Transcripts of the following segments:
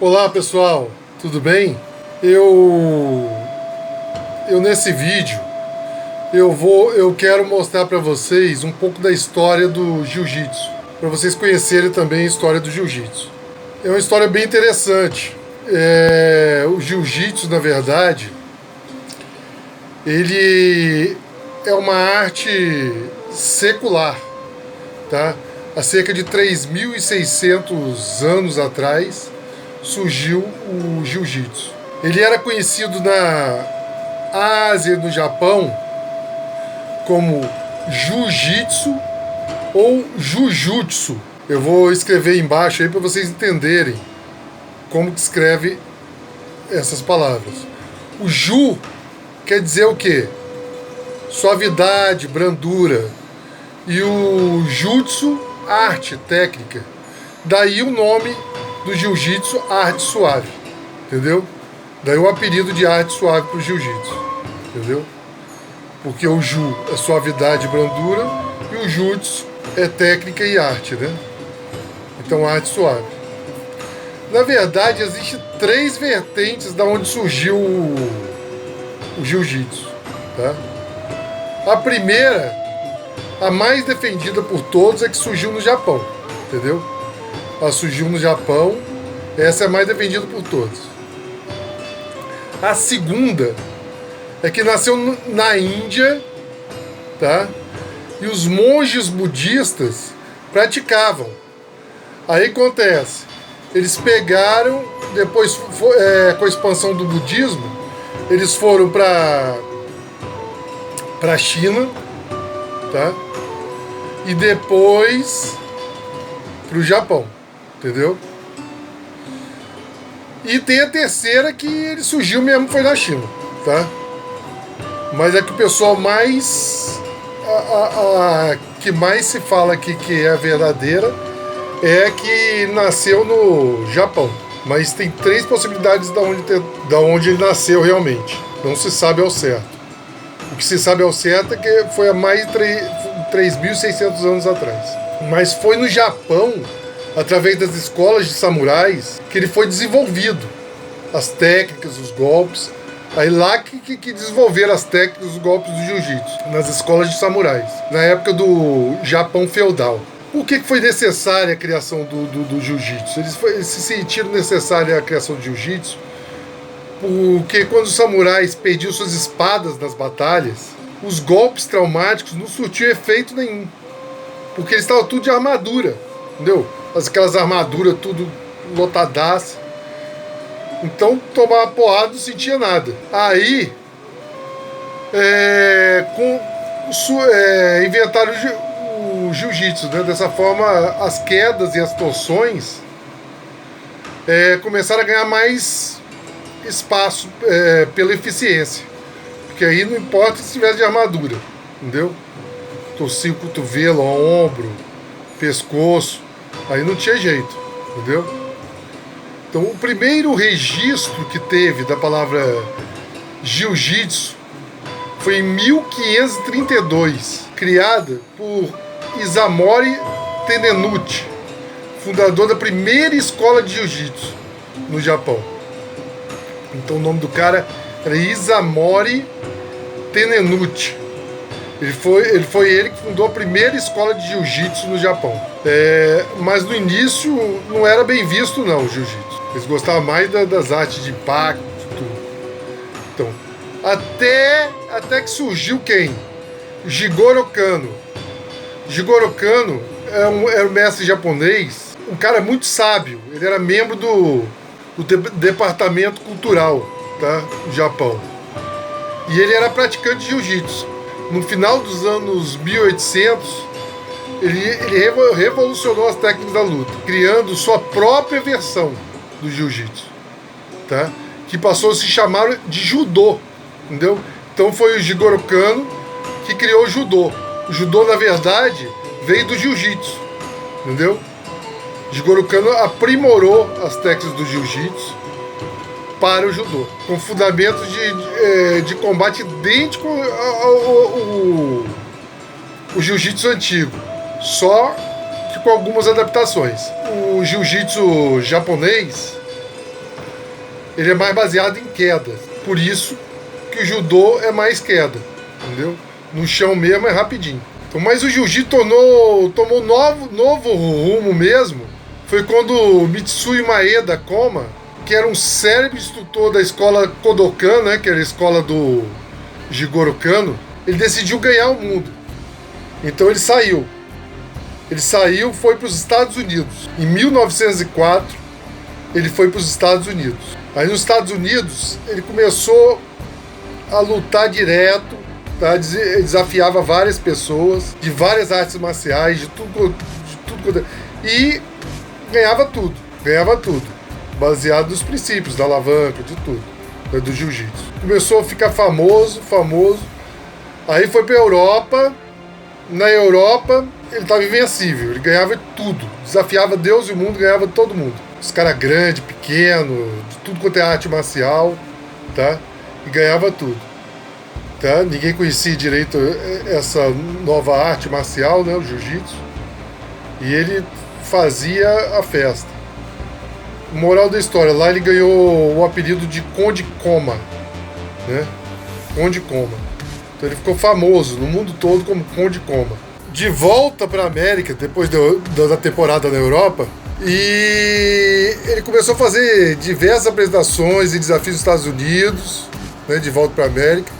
Olá pessoal, tudo bem? Eu nesse vídeo eu quero mostrar para vocês um pouco da história do jiu-jitsu, para vocês conhecerem também a história do jiu-jitsu. É uma história bem interessante. O jiu-jitsu, na verdade, ele é uma arte secular, tá? Há cerca de 3.600 anos atrás surgiu o jiu-jitsu. Ele era conhecido na Ásia e no Japão como jiu-jitsu ou jujutsu. Eu vou escrever embaixo aí para vocês entenderem como que escreve essas palavras. O ju quer dizer o quê? Suavidade, brandura. E o jutsu, arte, técnica. Daí o nome do jiu-jitsu, arte suave. Entendeu? Daí o apelido de arte suave pro jiu-jitsu. Entendeu? Porque o ju é suavidade e brandura e o jutsu é técnica e arte, né? Então arte suave. Na verdade, existem três vertentes da onde surgiu o jiu-jitsu, tá? A primeira, a mais defendida por todos, é que surgiu no Japão, entendeu? Ela surgiu no Japão, essa é a mais defendida por todos. A segunda é que nasceu na Índia, tá? E os monges budistas praticavam. Aí acontece, eles pegaram, depois com a expansão do budismo, eles foram para a China, tá? E depois para o Japão, entendeu? E tem a terceira que ele surgiu mesmo, foi na China, tá? Mas é que o pessoal mais que mais se fala aqui que é a verdadeira é que nasceu no Japão. Mas tem três possibilidades da onde ele nasceu realmente. Não se sabe ao certo. O que se sabe ao certo é que foi há mais de 3.600 anos atrás. Mas foi no Japão, através das escolas de samurais, que ele foi desenvolvido. As técnicas, os golpes. Aí lá que desenvolveram as técnicas, os golpes do jiu-jitsu, nas escolas de samurais, na época do Japão feudal. Por que foi necessária a criação do jiu-jitsu? Eles se sentiram necessária a criação do jiu-jitsu porque quando os samurais perdiam suas espadas nas batalhas, os golpes traumáticos não surtiam efeito nenhum. Porque eles estavam tudo de armadura, entendeu? Aquelas armaduras tudo lotadaço. Então tomava porrada não sentia nada. Aí inventaram o jiu-jitsu, né? Dessa forma as quedas e as torções começaram a ganhar mais espaço pela eficiência. Porque aí não importa se tivesse de armadura, entendeu? Torcia o cotovelo, o ombro, pescoço, aí não tinha jeito, entendeu? Então, o primeiro registro que teve da palavra jiu-jitsu foi em 1532, criada por Isamori Tenenuchi, fundador da primeira escola de jiu-jitsu no Japão. Então, o nome do cara era Isamori Tenenuchi. Ele foi ele que fundou a primeira escola de jiu-jitsu no Japão. Mas no início não era bem visto não o jiu-jitsu. Eles gostavam mais das artes de impacto, tudo. Então, até que surgiu quem? Jigoro Kano. Jigoro Kano era um mestre japonês, um cara muito sábio. Ele era membro do departamento cultural, tá? Do Japão. E ele era praticante de jiu-jitsu. No final dos anos 1800, ele revolucionou as técnicas da luta, criando sua própria versão do jiu-jitsu, tá? Que passou a se chamar de judô, entendeu? Então foi o Jigoro Kano que criou o judô. O judô, na verdade, veio do jiu-jitsu, entendeu? Jigoro Kano aprimorou as técnicas do jiu-jitsu para o judô, com fundamentos de combate idêntico ao jiu-jitsu antigo, só que com algumas adaptações. O jiu-jitsu japonês ele é mais baseado em quedas. Por isso que o judô é mais queda, entendeu? No chão mesmo é rapidinho. Então, mas o jiu-jitsu tomou novo rumo mesmo. Foi quando o Mitsui Maeda Koma, que era um célebre instrutor da escola Kodokan, né, que era a escola do Jigoro Kano, ele decidiu ganhar o mundo. Então ele saiu. Foi para os Estados Unidos. Em 1904, ele foi para os Estados Unidos. Aí nos Estados Unidos, ele começou a lutar direto, tá? Desafiava várias pessoas, de várias artes marciais, de tudo, e ganhava tudo, baseado nos princípios da alavanca, de tudo, né, do jiu-jitsu. Começou a ficar famoso, aí foi para a Europa. Na Europa, ele estava invencível, ele ganhava tudo, desafiava Deus e o mundo, ganhava todo mundo. Os caras grandes, pequenos, de tudo quanto é arte marcial, tá? E ganhava tudo, tá? Ninguém conhecia direito essa nova arte marcial, né, o jiu-jitsu, e ele fazia a festa. Moral da história, lá ele ganhou o apelido de Conde Koma, né? Conde Koma. Então ele ficou famoso no mundo todo como Conde Koma. De volta para a América, depois da temporada na Europa, e ele começou a fazer diversas apresentações e desafios nos Estados Unidos, né, de volta para a América.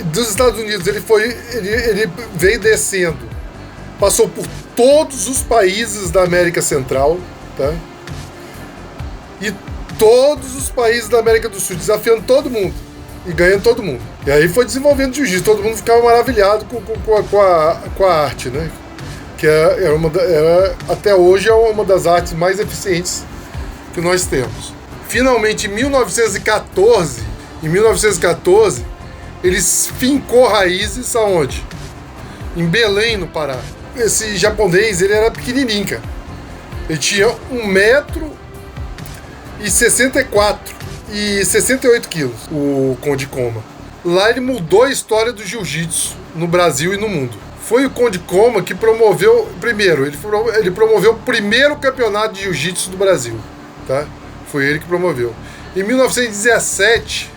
Dos Estados Unidos ele veio descendo, passou por todos os países da América Central, tá? E todos os países da América do Sul, desafiando todo mundo e ganhando todo mundo. E aí foi desenvolvendo jiu-jitsu, todo mundo ficava maravilhado com a arte, né? Que até hoje é uma das artes mais eficientes que nós temos. Finalmente, em 1914, ele fincou raízes aonde? Em Belém, no Pará. Esse japonês, ele era pequenininho, cara. Ele tinha 1,64 m e 68 quilos, o Conde Koma. Lá ele mudou a história do jiu-jitsu no Brasil e no mundo. Foi o Conde Koma que promoveu, ele promoveu o primeiro campeonato de jiu-jitsu do Brasil, tá? Foi ele que promoveu. Em 1917,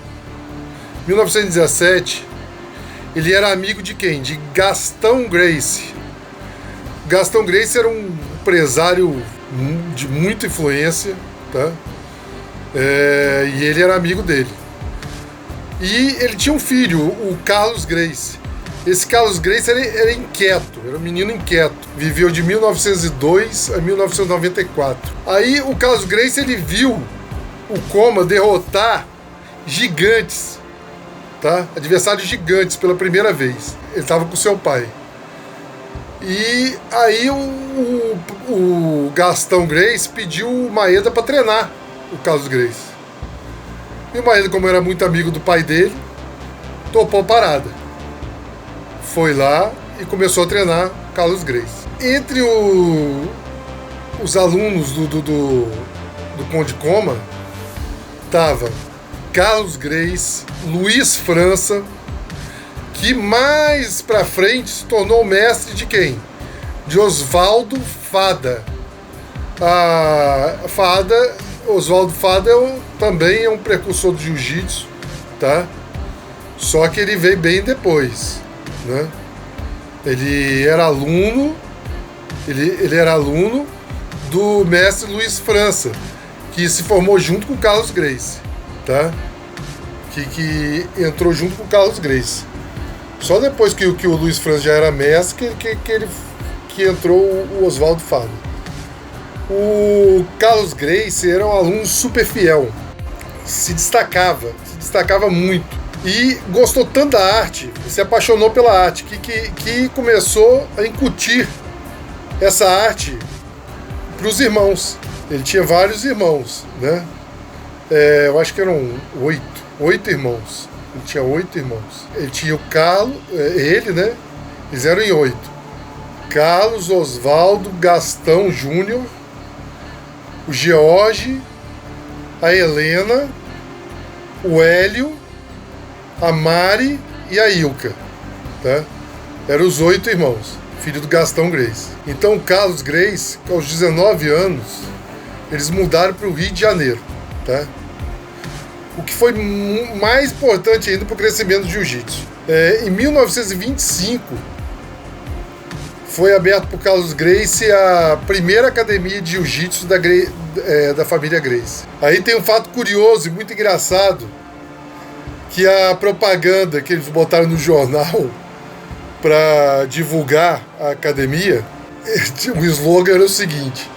ele era amigo de quem? De Gastão Gracie. Gastão Gracie era um empresário de muita influência, tá? E ele era amigo dele. E ele tinha um filho, o Carlos Gracie. Esse Carlos Gracie era inquieto, era um menino inquieto. Viveu de 1902 a 1994. Aí o Carlos Gracie, ele viu o Koma derrotar gigantes, tá? Adversários gigantes pela primeira vez. Ele estava com seu pai. E aí o Gastão Gracie pediu o Maeda para treinar o Carlos Gracie. E o Maeda, como era muito amigo do pai dele, topou parada. Foi lá e começou a treinar Carlos Gracie. Entre os alunos do Conde Koma, tava Carlos Gracie, Luiz França, que mais pra frente se tornou mestre de quem? De Oswaldo Fada. Oswaldo Fada também é um precursor do jiu-jitsu, tá? Só que ele veio bem depois, né? Ele era aluno do mestre Luiz França, que se formou junto com o Carlos Gracie, tá? Que entrou junto com o Carlos Gracie. Só depois que o Luiz França já era mestre que entrou o Oswaldo Fada. O Carlos Gracie era um aluno super fiel, se destacava muito e gostou tanto da arte, se apaixonou pela arte, que começou a incutir essa arte para os irmãos. Ele tinha vários irmãos, né? Eu acho que eram 8 irmãos. Ele tinha 8 irmãos. Ele tinha o Carlos, né? Eles eram em 8. Carlos, Oswaldo, Gastão Júnior, o George, a Helena, o Hélio, a Mari e a Ilka, tá? Eram os 8 irmãos, filho do Gastão Gracie. Então o Carlos Gracie, aos 19 anos, eles mudaram para o Rio de Janeiro, tá? o que foi mais importante ainda para o crescimento do jiu-jitsu. Em 1925, foi aberto por Carlos Gracie a primeira academia de jiu-jitsu da família Gracie. Aí tem um fato curioso e muito engraçado, que a propaganda que eles botaram no jornal para divulgar a academia, o slogan era o seguinte: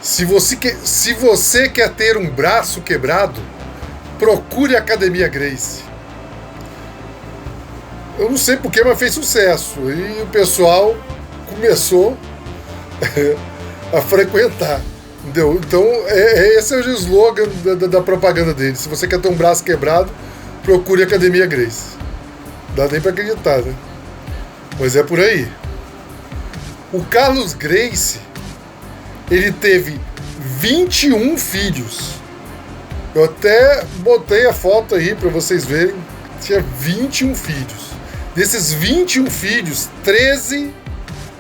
se você quer ter um braço quebrado, procure a Academia Gracie. Eu não sei porquê, mas fez sucesso. E o pessoal começou a frequentar. Entendeu? Então, esse é o slogan da propaganda dele. Se você quer ter um braço quebrado, procure a Academia Gracie. Dá nem pra acreditar, né? Mas é por aí. O Carlos Gracie, ele teve 21 filhos. Eu até botei a foto aí para vocês verem. Tinha 21 filhos. Desses 21 filhos, 13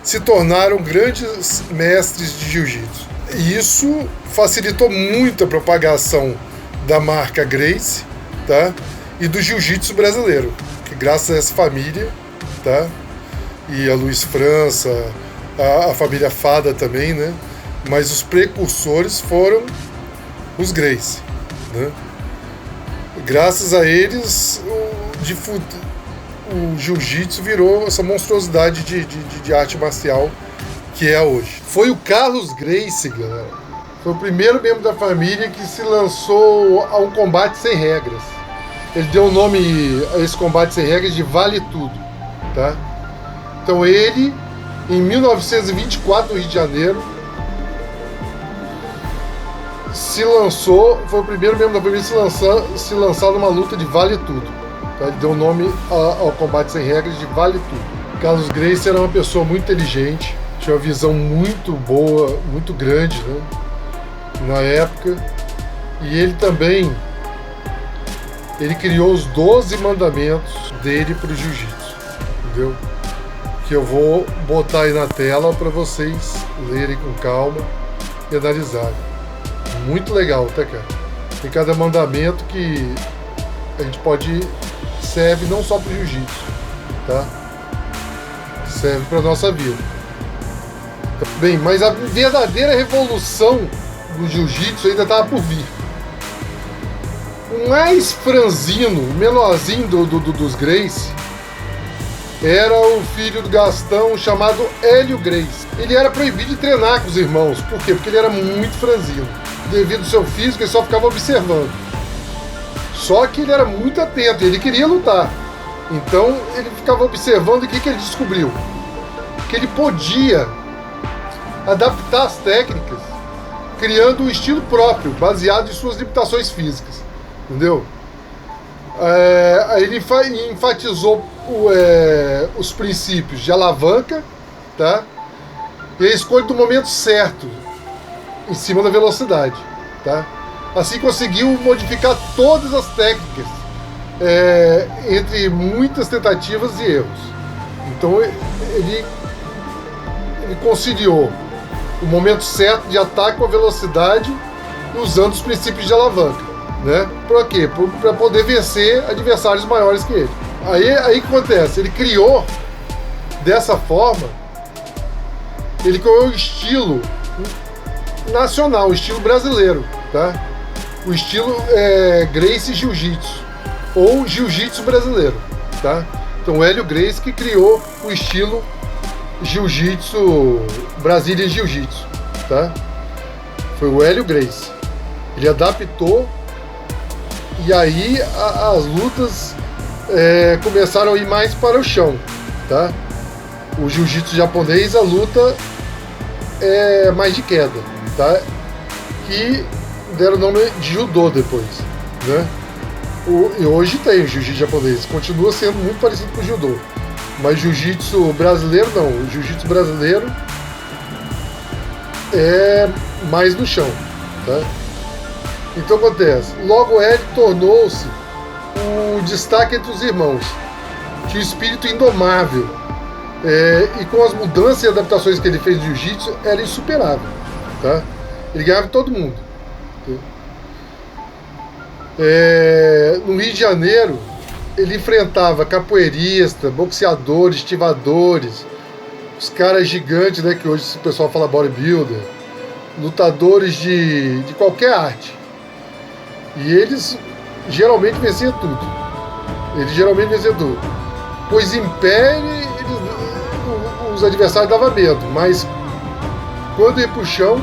se tornaram grandes mestres de jiu-jitsu. E isso facilitou muito a propagação da marca Gracie, tá? E do jiu-jitsu brasileiro, que graças a essa família, tá? E a Luiz França, a família Fada também, né? Mas os precursores foram os Gracie, né? Graças a eles, o jiu-jitsu virou essa monstruosidade de arte marcial que é hoje. Foi o Carlos Gracie, galera. Foi o primeiro membro da família que se lançou a um combate sem regras. Ele deu o nome a esse combate sem regras de Vale Tudo, tá? Então ele, em 1924, no Rio de Janeiro, se lançou, foi o primeiro membro da família a se lançar numa luta de Vale Tudo. Tá? Ele deu o nome ao combate sem regras de Vale Tudo. Carlos Gracie era uma pessoa muito inteligente, tinha uma visão muito boa, muito grande, né? Na época. E ele também criou os 12 mandamentos dele para o jiu-jitsu, entendeu? Que eu vou botar aí na tela para vocês lerem com calma e analisarem. Muito legal, tá, cara? Tem cada mandamento que a gente serve não só para o jiu-jitsu, tá? Serve para nossa vida. Bem, mas a verdadeira revolução do jiu-jitsu ainda estava por vir. O mais franzino, o menorzinho dos Gracie, era o filho do Gastão, chamado Hélio Gracie. Ele era proibido de treinar com os irmãos. Por quê? Porque ele era muito franzino. Devido ao seu físico, ele só ficava observando. Só que ele era muito atento, ele queria lutar. Então, ele ficava observando, e o que ele descobriu? Que ele podia adaptar as técnicas, criando um estilo próprio, baseado em suas limitações físicas. Entendeu? Aí ele enfatizou os princípios de alavanca, tá? E a escolha do momento certo em cima da velocidade, tá? Assim conseguiu modificar todas as técnicas, entre muitas tentativas e erros. Então ele conciliou o momento certo de ataque com a velocidade, usando os princípios de alavanca, né? Para quê? Para poder vencer adversários maiores que ele. Aí o que acontece? Ele criou dessa forma, ele criou um estilo nacional, um estilo brasileiro, tá? O estilo Gracie Jiu-Jitsu, ou Jiu-Jitsu brasileiro, tá? Então o Hélio Gracie que criou o estilo Jiu-Jitsu, Brasília Jiu-Jitsu, tá? Foi o Hélio Gracie. Ele adaptou, e aí as lutas começaram a ir mais para o chão, tá? O Jiu-Jitsu japonês, a luta é mais de queda, tá? Que deram o nome de Judô depois, né? E hoje tem o Jiu-Jitsu japonês, continua sendo muito parecido com o Judô. Mas Jiu-Jitsu brasileiro não. O Jiu-Jitsu brasileiro é mais no chão, tá? Então acontece. Logo ele tornou-se o destaque entre os irmãos. Tinha um espírito indomável. E com as mudanças e adaptações que ele fez no Jiu-Jitsu, era insuperável, tá? Ele ganhava todo mundo. no Rio de Janeiro, ele enfrentava capoeirista, boxeadores, estivadores, os caras gigantes, né, que hoje o pessoal fala bodybuilder, lutadores de qualquer arte. E eles geralmente venciam tudo. Pois em pé, os adversários davam medo, mas quando ia pro chão,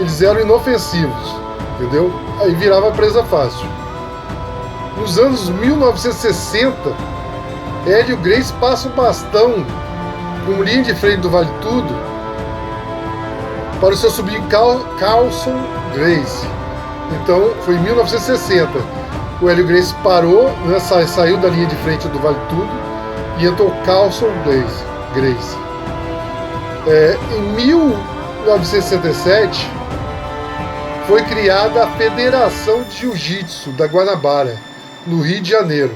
eles eram inofensivos, entendeu? Aí virava presa fácil. Nos anos 1960, Hélio Gracie passa o bastão como linha de frente do Vale Tudo para o seu sobrinho Carlson Gracie. Então, foi em 1960. O Hélio Gracie parou, né, saiu da linha de frente do Vale Tudo e entrou Carlson Gracie. Em 1967, foi criada a Federação de Jiu-Jitsu da Guanabara, no Rio de Janeiro,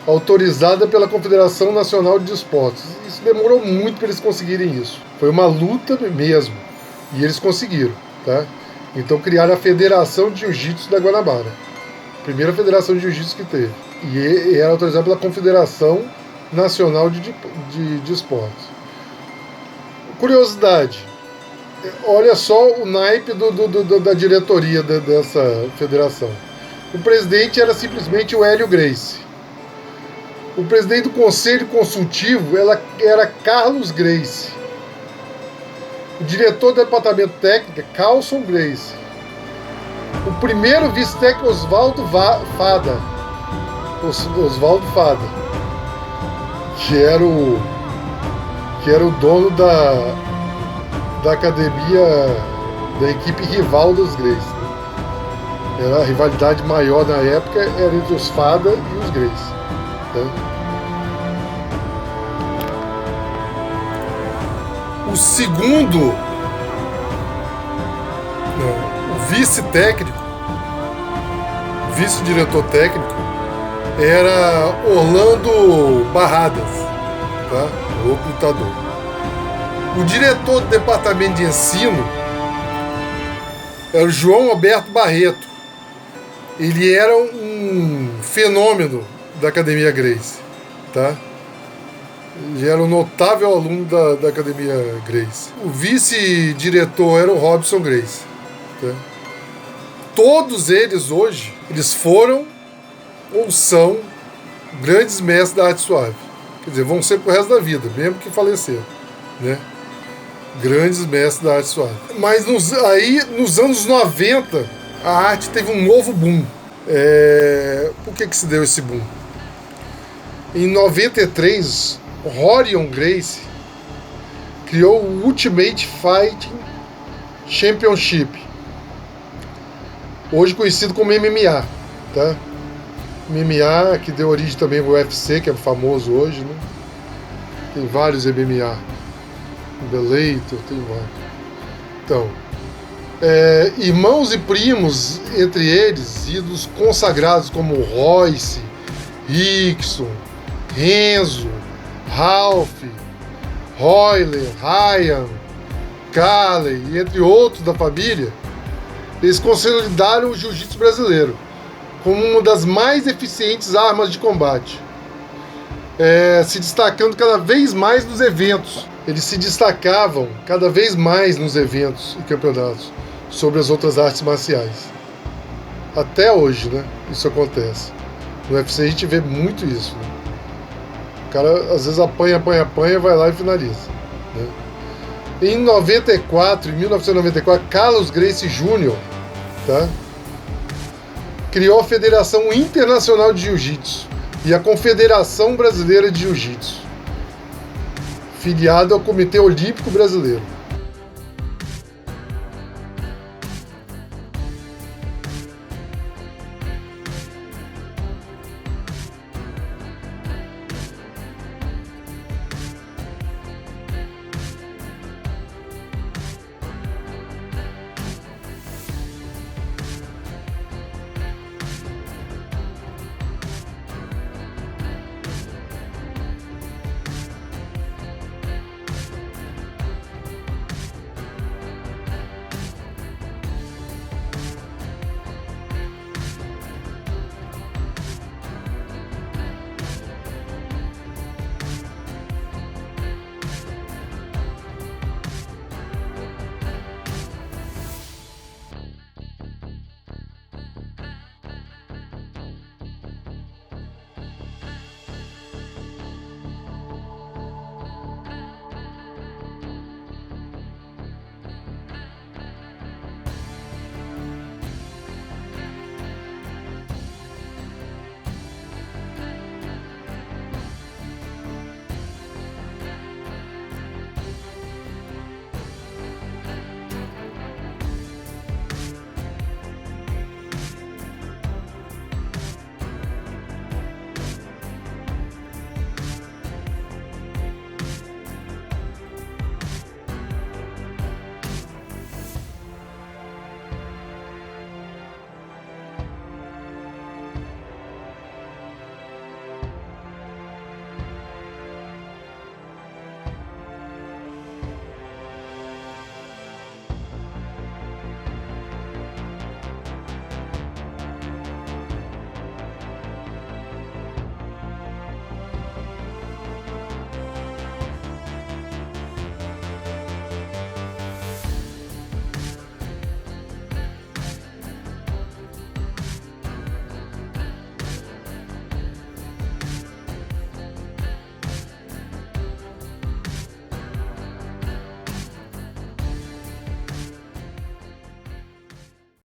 autorizada pela Confederação Nacional de Esportes. Isso demorou muito para eles conseguirem isso. Foi uma luta mesmo, e eles conseguiram, tá? Então criaram a Federação de Jiu-Jitsu da Guanabara, primeira federação de Jiu-Jitsu que teve, e era autorizada pela Confederação Nacional de Esportes. Curiosidade, olha só o naipe da diretoria dessa federação. O presidente era simplesmente o Hélio Gracie. O presidente do conselho consultivo era Carlos Gracie. O diretor do departamento técnico, Carlson Gracie. O primeiro vice-técnico, Oswaldo Fada, que era o dono da academia da equipe rival dos Gracie. A rivalidade maior na época era entre os Fada e os Gracie. Tá? O segundo, o vice-diretor técnico, era Orlando Barradas, tá? Outro lutador. O diretor do departamento de ensino era o João Alberto Barreto. Ele era um fenômeno da Academia Gracie, tá? Ele era um notável aluno da Academia Gracie. O vice-diretor era o Robson Gracie, tá? Todos eles hoje, eles foram ou são grandes mestres da arte suave. Quer dizer, vão ser pro resto da vida, mesmo que faleceram, né? Grandes mestres da arte suave. Mas nos anos 90, a arte teve um novo boom. Por que se deu esse boom? Em 93, Rorion Gracie criou o Ultimate Fighting Championship, hoje conhecido como MMA, tá? MMA que deu origem também ao UFC, que é famoso hoje, né? Tem vários MMA, Bellator, tem vários. Então, irmãos e primos entre eles, ídolos consagrados como Royce, Rickson, Renzo, Ralph, Royler, Ryan, Carley, e entre outros da família, eles consolidaram o jiu-jitsu brasileiro como uma das mais eficientes armas de combate, se destacando cada vez mais nos eventos. Eles se destacavam cada vez mais nos eventos e campeonatos sobre as outras artes marciais. Até hoje, né? Isso acontece. No UFC a gente vê muito isso, né? O cara às vezes apanha, vai lá e finaliza, né? Em 1994, Carlos Gracie Jr., tá? Criou a Federação Internacional de Jiu-Jitsu e a Confederação Brasileira de Jiu-Jitsu, filiada ao Comitê Olímpico Brasileiro.